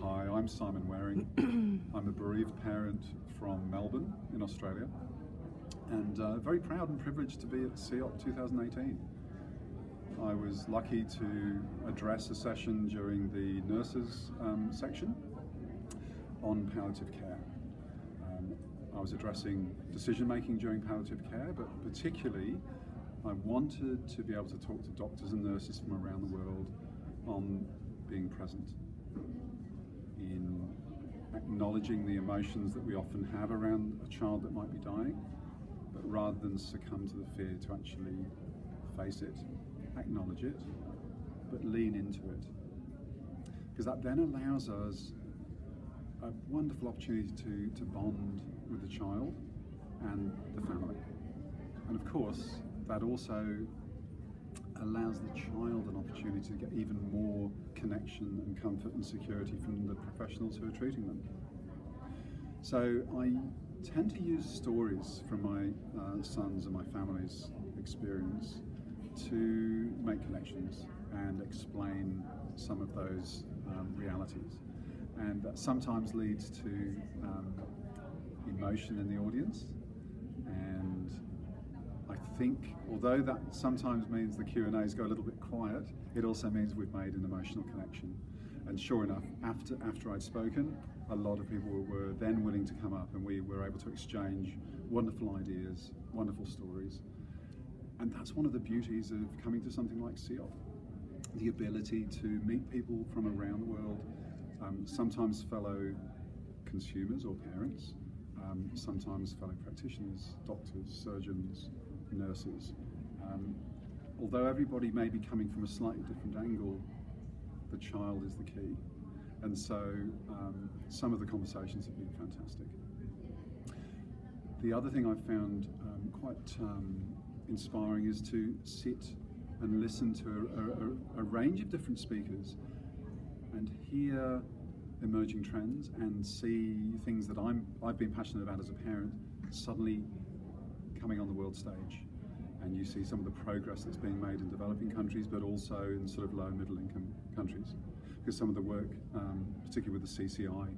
Hi, I'm Simon Waring. I'm a bereaved parent from Melbourne in Australia, and very proud and privileged to be at SIOP 2018. I was lucky to address a session during the nurses section on palliative care. I was addressing decision making during palliative care, but particularly I wanted to be able to talk to doctors and nurses from around the world on being present, in acknowledging the emotions that we often have around a child that might be dying, but rather than succumb to the fear, to actually face it, acknowledge it, but lean into it. Because that then allows us a wonderful opportunity to bond with the child and the family. And of course, that also allows the child an opportunity to get even more connection and comfort and security from the professionals who are treating them. So I tend to use stories from my sons and my family's experience to make connections and explain some of those realities. And that sometimes leads to emotion in the audience. And I think, although that sometimes means the Q&As go a little bit quiet, it also means we've made an emotional connection. And sure enough, after I'd spoken, a lot of people were then willing to come up, and we were able to exchange wonderful ideas, wonderful stories. And that's one of the beauties of coming to something like SIOP, the ability to meet people from around the world, sometimes fellow consumers or parents, sometimes fellow practitioners, doctors, surgeons, nurses. Although everybody may be coming from a slightly different angle, the child is the key. And so some of the conversations have been fantastic. The other thing I've found quite inspiring is to sit and listen to a range of different speakers and hear emerging trends and see things that I've been passionate about as a parent suddenly coming on the world stage. And you see some of the progress that's being made in developing countries, but also in sort of low and middle income countries. Because some of the work, particularly with the CCI,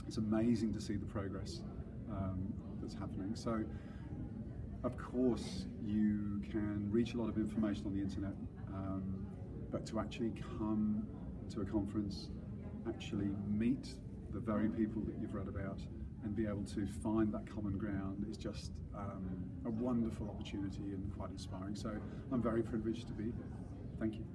it's amazing to see the progress that's happening. So, of course, you can reach a lot of information on the internet, but to actually come to a conference, actually meet the very people that you've read about, and be able to find that common ground is just a wonderful opportunity and quite inspiring. So I'm very privileged to be here. Thank you.